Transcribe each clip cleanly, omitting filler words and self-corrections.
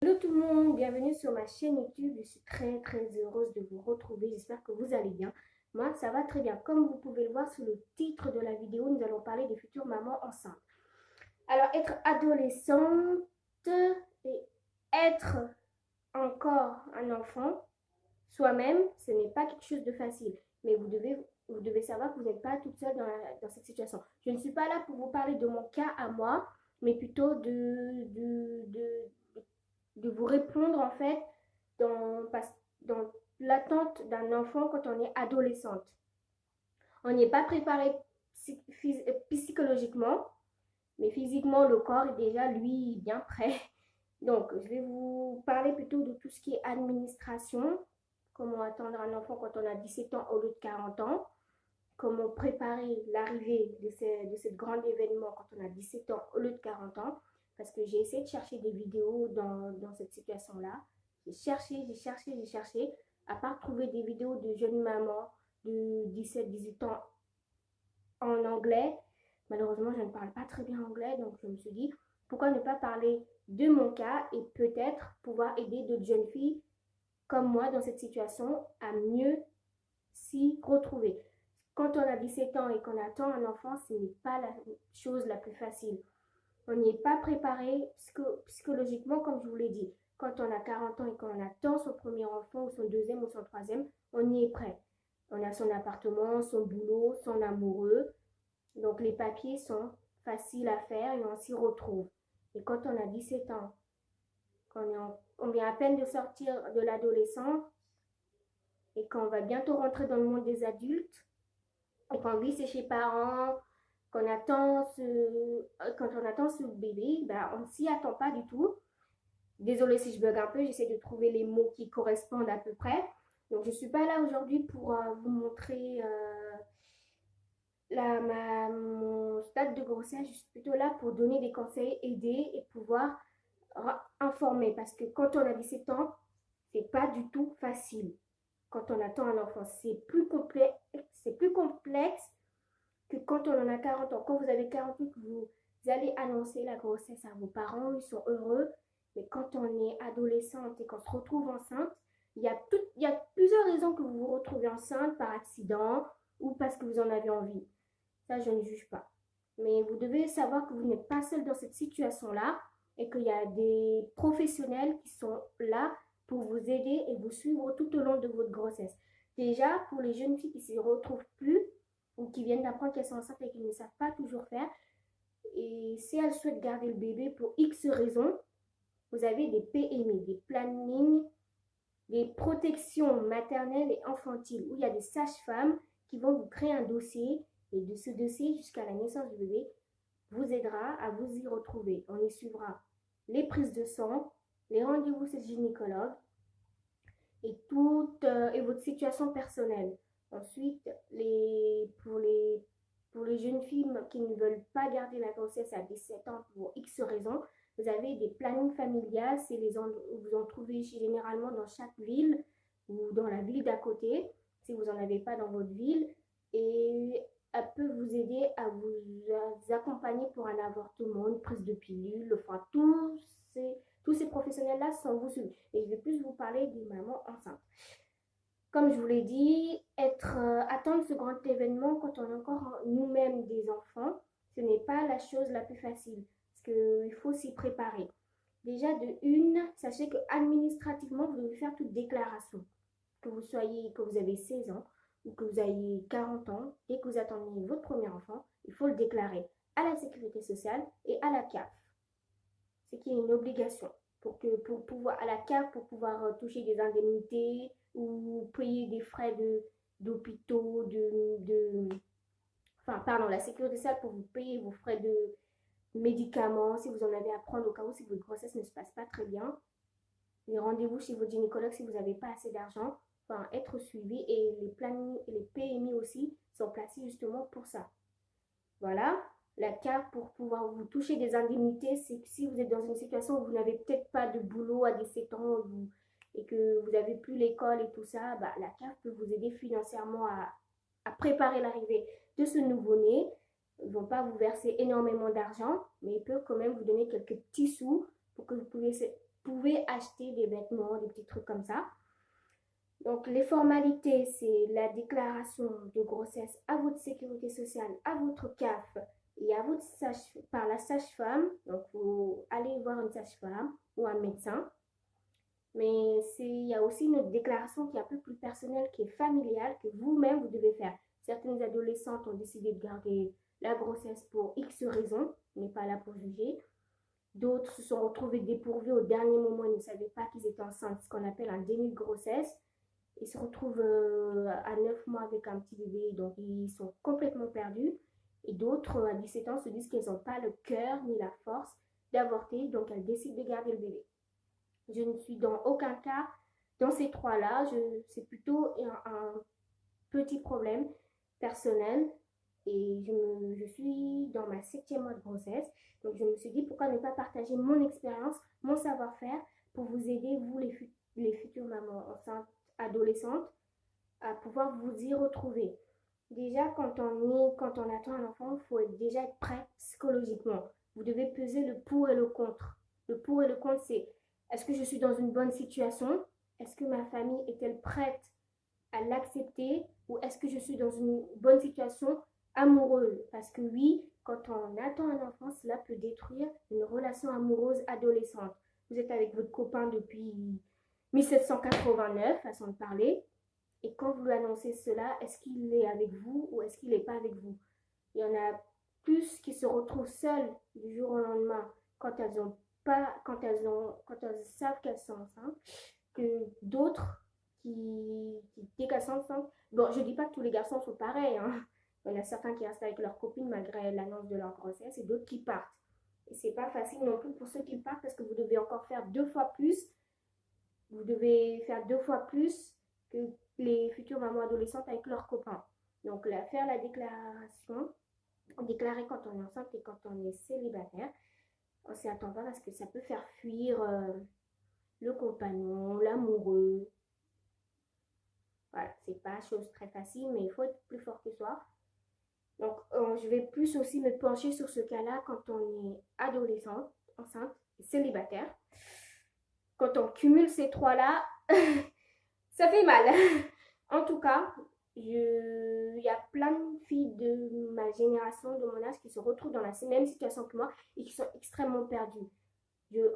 Hello tout le monde, bienvenue sur ma chaîne YouTube. Je suis très heureuse de vous retrouver. J'espère que vous allez bien. Moi, ça va très bien. Comme vous pouvez le voir sur le titre de la vidéo, nous allons parler des futures mamans enceintes. Alors, être adolescente et être encore un enfant, soi-même, ce n'est pas quelque chose de facile. Mais vous devez savoir que vous n'êtes pas toute seule dans cette situation. Je ne suis pas là pour vous parler de mon cas à moi, mais plutôt de vous répondre en fait dans l'attente d'un enfant quand on est adolescente. On n'y est pas préparé psychologiquement, mais physiquement, le corps est déjà, lui, bien prêt. Donc, je vais vous parler plutôt de tout ce qui est administration, comment attendre un enfant quand on a 17 ans au lieu de 40 ans, comment préparer l'arrivée de ce grand événement quand on a 17 ans au lieu de 40 ans, parce que j'ai essayé de chercher des vidéos dans cette situation-là. J'ai cherché, à part trouver des vidéos de jeunes mamans de 17-18 ans en anglais. Malheureusement, je ne parle pas très bien anglais, donc je me suis dit, pourquoi ne pas parler de mon cas et peut-être pouvoir aider d'autres jeunes filles comme moi dans cette situation à mieux s'y retrouver. Quand on a 17 ans et qu'on attend un enfant, ce n'est pas la chose la plus facile. On n'y est pas préparé psychologiquement, comme je vous l'ai dit. Quand on a 40 ans et qu'on attend son premier enfant ou son deuxième ou son troisième, on y est prêt. On a son appartement, son boulot, son amoureux. Donc les papiers sont faciles à faire et on s'y retrouve. Et quand on a 17 ans, on vient à peine de sortir de l'adolescence et qu'on va bientôt rentrer dans le monde des adultes, et qu'on vit chez ses parents, quand on attend ce bébé, ben, on ne s'y attend pas du tout. Désolée si je bug un peu, j'essaie de trouver les mots qui correspondent à peu près. Donc je ne suis pas là aujourd'hui pour vous montrer mon stade de grossesse. Je suis plutôt là pour donner des conseils, aider et pouvoir informer. Parce que quand on a 17 ans, c'est pas du tout facile. Quand on attend un enfant, c'est plus complexe que quand on en a 40 ans. Quand vous avez 48, vous allez annoncer la grossesse à vos parents, ils sont heureux. Mais quand on est adolescente et qu'on se retrouve enceinte, il y a plusieurs raisons que vous vous retrouvez enceinte par accident ou parce que vous en avez envie. Ça, je ne juge pas. Mais vous devez savoir que vous n'êtes pas seul dans cette situation-là et qu'il y a des professionnels qui sont là pour vous aider et vous suivre tout au long de votre grossesse. Déjà, pour les jeunes filles qui ne se retrouvent plus ou qui viennent d'apprendre qu'elles sont enceintes et qui ne savent pas toujours faire, et si elles souhaitent garder le bébé pour X raisons, vous avez des PMI, des plannings, des protections maternelles et infantiles, où il y a des sages-femmes qui vont vous créer un dossier, et de ce dossier jusqu'à la naissance du bébé vous aidera à vous y retrouver. On y suivra les prises de sang, les rendez-vous chez le gynécologue et votre situation personnelle. Ensuite, pour les jeunes filles qui ne veulent pas garder la grossesse à 17 ans pour X raisons, vous avez des plannings familiales, vous en trouvez généralement dans chaque ville ou dans la ville d'à côté, si vous n'en avez pas dans votre ville. Et elle peut vous aider à vous accompagner pour un avortement, une prise de pilule, enfin tous ces professionnels-là sont vous suivre. Et je vais plus vous parler des mamans enceintes. Comme je vous l'ai dit, attendre ce grand événement quand on est encore nous-mêmes des enfants, ce n'est pas la chose la plus facile. Parce qu'il faut s'y préparer. Déjà, sachez que administrativement, vous devez faire toute déclaration. Que vous avez 16 ans ou que vous ayez 40 ans, dès que vous attendez votre premier enfant, il faut le déclarer à la sécurité sociale et à la CAF. C'est qu'il y a une obligation pour pouvoir à la CAF pour pouvoir toucher des indemnités ou payer des frais d'hôpitaux, la sécurité sociale pour vous payer vos frais de médicaments si vous en avez à prendre au cas où si votre grossesse ne se passe pas très bien. Les rendez-vous chez votre gynécologue si vous n'avez pas assez d'argent, enfin être suivi et les plannings et les PMI aussi sont placés justement pour ça. Voilà. La CAF pour pouvoir vous toucher des indemnités, c'est que si vous êtes dans une situation où vous n'avez peut-être pas de boulot à 17 ans et que vous n'avez plus l'école et tout ça, bah, la CAF peut vous aider financièrement à préparer l'arrivée de ce nouveau-né. Ils ne vont pas vous verser énormément d'argent, mais ils peuvent quand même vous donner quelques petits sous pour que vous puissiez pouvez acheter des vêtements, des petits trucs comme ça. Donc, les formalités, c'est la déclaration de grossesse à votre sécurité sociale, à votre CAF et à votre par la sage-femme. Donc, vous allez voir une sage-femme ou un médecin. Mais il y a aussi une autre déclaration qui est un peu plus personnelle, qui est familiale, que vous-même, vous devez faire. Certaines adolescentes ont décidé de garder la grossesse pour X raisons. On n'est pas là pour juger. D'autres se sont retrouvées dépourvues au dernier moment. Ils ne savaient pas qu'ils étaient enceintes, ce qu'on appelle un déni de grossesse. Ils se retrouvent à 9 mois avec un petit bébé, donc ils sont complètement perdus. Et d'autres, à 17 ans, se disent qu'elles n'ont pas le cœur ni la force d'avorter, donc elles décident de garder le bébé. Je ne suis dans aucun cas dans ces trois-là. C'est plutôt un petit problème personnel. Et je suis dans ma 7e mois de grossesse. Donc je me suis dit pourquoi ne pas partager mon expérience, mon savoir-faire pour vous aider, vous les futures mamans enceintes, adolescentes, à pouvoir vous y retrouver. Déjà, quand on attend un enfant, il faut déjà être prêt psychologiquement. Vous devez peser le pour et le contre. Le pour et le contre, c'est est-ce que je suis dans une bonne situation? Est-ce que ma famille est-elle prête à l'accepter? Ou est-ce que je suis dans une bonne situation amoureuse? Parce que oui, quand on attend un enfant, cela peut détruire une relation amoureuse adolescente. Vous êtes avec votre copain depuis 1789, façon de parler. Et quand vous lui annoncez cela, est-ce qu'il est avec vous ou est-ce qu'il n'est pas avec vous? Il y en a plus qui se retrouvent seules du jour au lendemain quand elles savent qu'elles sont enceintes, que d'autres qui dès qu'elles sont enceintes. Bon, je dis pas que tous les garçons sont pareils, hein. Il y en a certains qui restent avec leur copine malgré l'annonce de leur grossesse et d'autres qui partent. Et c'est pas facile non plus pour ceux qui partent parce que vous devez encore faire 2 fois plus. Vous devez faire 2 fois plus que les futures mamans adolescentes avec leurs copains. Donc, faire la déclaration, déclarer quand on est enceinte et quand on est célibataire, on s'y attend pas parce que ça peut faire fuir le compagnon, l'amoureux. Voilà, c'est pas chose très facile, mais il faut être plus fort que soi. Donc, je vais plus aussi me pencher sur ce cas-là quand on est adolescente, enceinte et célibataire. Quand on cumule ces trois-là, ça fait mal. En tout cas, il y a plein de filles de ma génération, de mon âge, qui se retrouvent dans la même situation que moi et qui sont extrêmement perdues.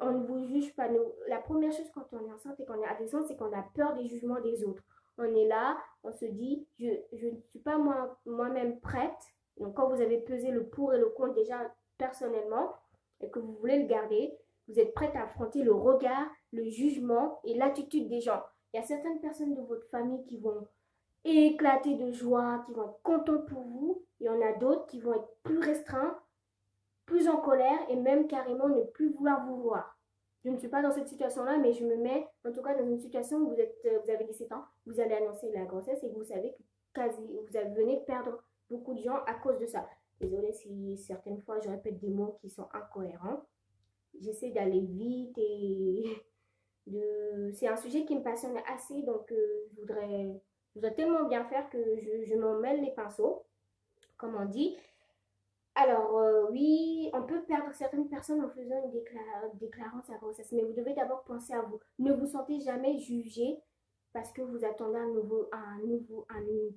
On ne vous juge pas. La première chose quand on est enceinte et qu'on est adolescente, c'est qu'on a peur des jugements des autres. On est là, on se dit, je ne suis pas moi-même prête. Donc quand vous avez pesé le pour et le contre déjà personnellement et que vous voulez le garder, vous êtes prête à affronter le regard, le jugement et l'attitude des gens. Il y a certaines personnes de votre famille qui vont éclater de joie, qui vont être contents pour vous. Il y en a d'autres qui vont être plus restreints, plus en colère et même carrément ne plus vouloir vous voir. Je ne suis pas dans cette situation-là, mais je me mets en tout cas dans une situation où vous avez 17 ans, vous allez annoncer la grossesse et vous savez que vous venez de perdre beaucoup de gens à cause de ça. Désolée si certaines fois je répète des mots qui sont incohérents. J'essaie d'aller vite et c'est un sujet qui me passionne assez, donc je voudrais tellement bien faire que je m'en mêle les pinceaux, comme on dit. Alors, oui, on peut perdre certaines personnes en faisant une déclarant sa grossesse, mais vous devez d'abord penser à vous. Ne vous sentez jamais jugé parce que vous attendez un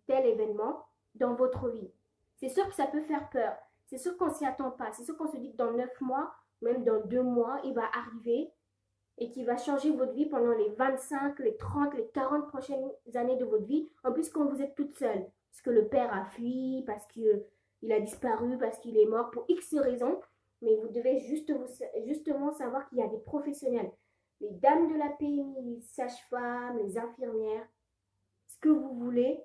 tel événement dans votre vie. C'est sûr que ça peut faire peur. C'est sûr qu'on ne s'y attend pas. C'est sûr qu'on se dit que dans 9 mois, même dans 2 mois, il va arriver et qui va changer votre vie pendant les 25, les 30, les 40 prochaines années de votre vie. En plus, quand vous êtes toute seule, parce que le père a fui, parce qu'il a disparu, parce qu'il est mort, pour X raisons. Mais vous devez justement savoir qu'il y a des professionnels. Les dames de la PMI, les sages-femmes, les infirmières, ce que vous voulez,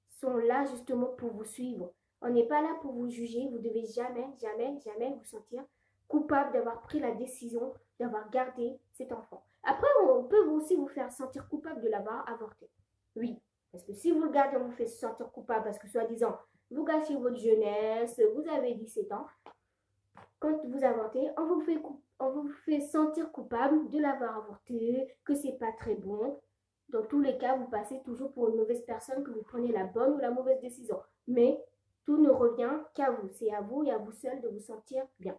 sont là justement pour vous suivre. On n'est pas là pour vous juger. Vous devez jamais, jamais, jamais vous sentir coupable d'avoir pris la décision d'avoir gardé cet enfant. Après, on peut aussi vous faire sentir coupable de l'avoir avorté. Oui, parce que si vous le gardez, on vous fait sentir coupable parce que soi-disant, vous gâchez votre jeunesse, vous avez 17 ans. Quand vous avortez, on vous fait sentir coupable de l'avoir avorté, que c'est pas très bon. Dans tous les cas, vous passez toujours pour une mauvaise personne, que vous prenez la bonne ou la mauvaise décision. Mais tout ne revient qu'à vous. C'est à vous et à vous seul de vous sentir bien.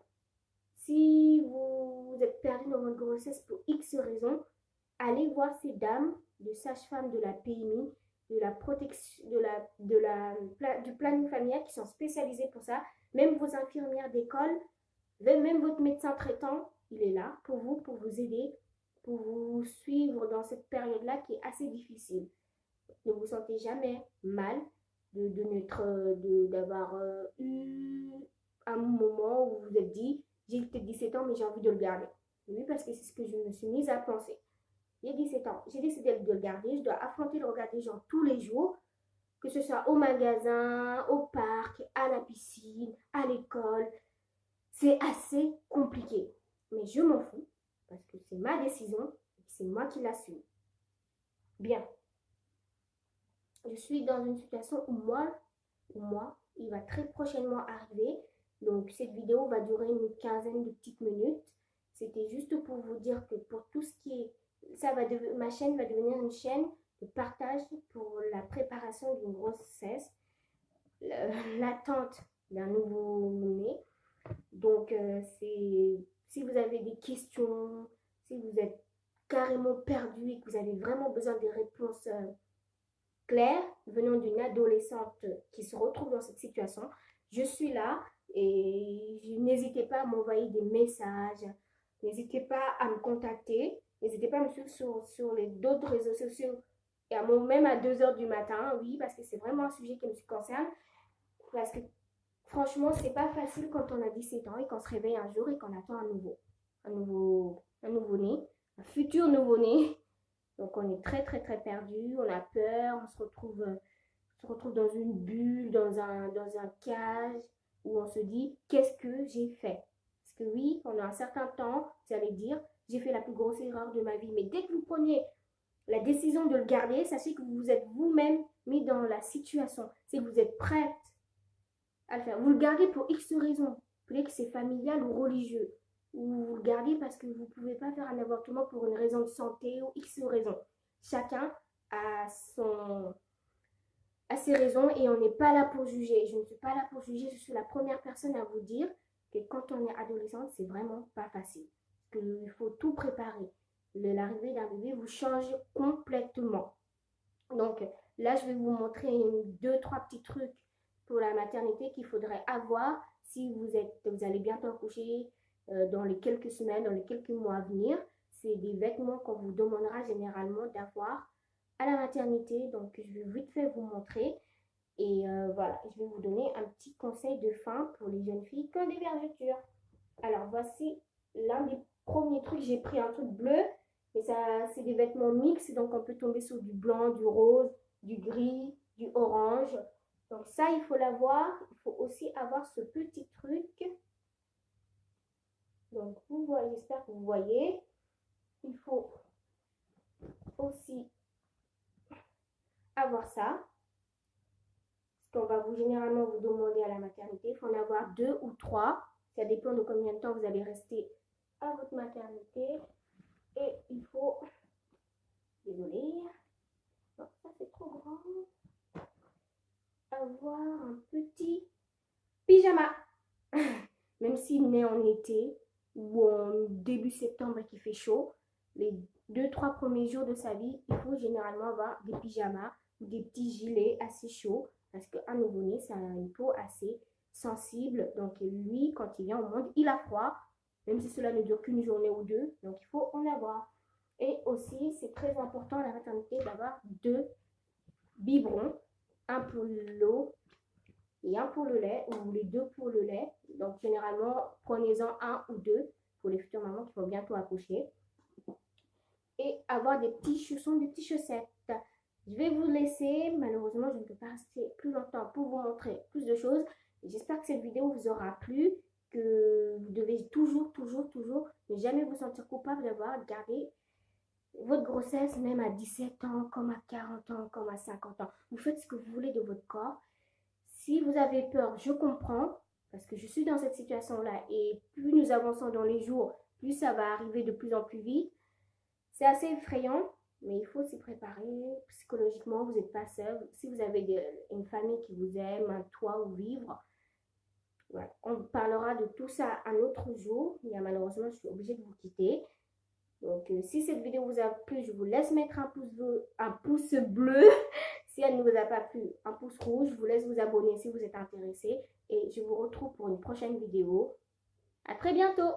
Si vous vous êtes perdu dans votre grossesse pour X raisons, allez voir ces dames de sage-femme de la PMI, de la protection, du planning familial qui sont spécialisées pour ça. Même vos infirmières d'école, même votre médecin traitant, il est là pour vous aider, pour vous suivre dans cette période-là qui est assez difficile. Ne vous sentez jamais mal d'avoir eu un moment où vous vous êtes dit, j'ai peut-être 17 ans, mais j'ai envie de le garder. Oui, parce que c'est ce que je me suis mise à penser. J'ai 17 ans, j'ai décidé de le garder, je dois affronter le regard des gens tous les jours, que ce soit au magasin, au parc, à la piscine, à l'école. C'est assez compliqué. Mais je m'en fous, parce que c'est ma décision, et c'est moi qui l'assume. Bien. Je suis dans une situation où moi, il va très prochainement arriver. Donc, cette vidéo va durer une quinzaine de petites minutes. C'était juste pour vous dire que pour tout ce qui est... ma chaîne va devenir une chaîne de partage pour la préparation d'une grossesse, l'attente d'un nouveau-né. Donc, si vous avez des questions, si vous êtes carrément perdu et que vous avez vraiment besoin de réponses claires venant d'une adolescente qui se retrouve dans cette situation, je suis là et n'hésitez pas à m'envoyer des messages, n'hésitez pas à me contacter, n'hésitez pas à me suivre sur les d'autres réseaux sociaux et même à 2 h du matin, oui, parce que c'est vraiment un sujet qui me concerne, parce que franchement, c'est pas facile quand on a 17 ans et qu'on se réveille un jour et qu'on attend un nouveau-né, un futur nouveau-né. Donc on est très très très perdu, on a peur, on se retrouve dans une bulle, dans un cage où on se dit qu'est-ce que j'ai fait? Parce que oui, pendant un certain temps, vous allez dire j'ai fait la plus grosse erreur de ma vie. Mais dès que vous prenez la décision de le garder, sachez que vous vous êtes vous-même mis dans la situation. C'est que vous êtes prête à le faire. Vous le gardez pour X raisons. Peut-être que c'est familial ou religieux. Ou vous le gardez parce que vous ne pouvez pas faire un avortement pour une raison de santé ou X raisons. Chacun a ses raisons et on n'est pas là pour juger. Je ne suis pas là pour juger. Je suis la première personne à vous dire que quand on est adolescente, c'est vraiment pas facile. Il faut tout préparer. L'arrivée d'un bébé vous change complètement. Donc là, je vais vous montrer 2-3 petits trucs pour la maternité qu'il faudrait avoir si vous allez bientôt accoucher dans les quelques semaines, dans les quelques mois à venir. C'est des vêtements qu'on vous demandera généralement d'avoir à la maternité. Donc, je vais vite fait vous montrer. Et voilà, je vais vous donner un petit conseil de fin pour les jeunes filles qui ont des vergetures. Alors, voici l'un des premiers trucs. J'ai pris un truc bleu, mais ça, c'est des vêtements mixtes. Donc, on peut tomber sur du blanc, du rose, du gris, du orange. Donc ça, il faut l'avoir. Il faut aussi avoir ce petit truc. Donc vous voyez, j'espère que vous voyez. Il faut aussi avoir ça. Ce qu'on va généralement vous demander à la maternité. Il faut en avoir 2 ou 3. Ça dépend de combien de temps vous allez rester à votre maternité. Et il faut... Désolée. Non, ça c'est trop grand. Avoir un petit pyjama. Même s'il est en été ou en début septembre et qu'il fait chaud, les 2-3 premiers jours de sa vie, il faut généralement avoir des pyjamas ou des petits gilets assez chauds parce qu'un nouveau-né, ça a une peau assez sensible. Donc lui, quand il vient au monde, il a froid, même si cela ne dure qu'une journée ou 2. Donc il faut en avoir. Et aussi, c'est très important à la maternité d'avoir 2 biberons, un pour l'eau et un pour le lait, ou les 2 pour le lait. Donc généralement, prenez-en 1 ou 2 pour les futures mamans qui vont bientôt accoucher. Et avoir des petits chaussons, des petites chaussettes. Je vais vous laisser. Malheureusement, je ne peux pas rester plus longtemps pour vous montrer plus de choses. J'espère que cette vidéo vous aura plu, que vous devez toujours ne jamais vous sentir coupable d'avoir gardé votre grossesse, même à 17 ans, comme à 40 ans, comme à 50 ans. Vous faites ce que vous voulez de votre corps. Si vous avez peur, je comprends, parce que je suis dans cette situation-là et plus nous avançons dans les jours, plus ça va arriver de plus en plus vite. C'est assez effrayant, mais il faut s'y préparer psychologiquement. Vous n'êtes pas seul. Si vous avez une famille qui vous aime, un toit où vivre, Voilà. On parlera de tout ça un autre jour. Mais malheureusement, je suis obligée de vous quitter. Donc, si cette vidéo vous a plu, je vous laisse mettre un pouce bleu. Si elle ne vous a pas plu, un pouce rouge. Je vous laisse vous abonner si vous êtes intéressé. Et je vous retrouve pour une prochaine vidéo. À très bientôt!